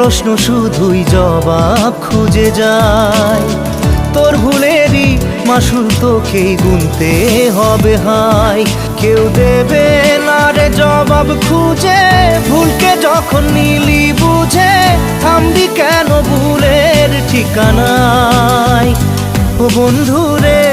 প্রশ্ন শুধুই জবাব খুঁজে যায়। তোর ভুলেরই মাসুল তোকেই গুনতে হবে হায়। কেউ দেবে না রে জবাব খুঁজে, ভুলকে যখন নিলি বুঝে থামবি কেন ভুলের ঠিকানায়। ও বন্ধু রে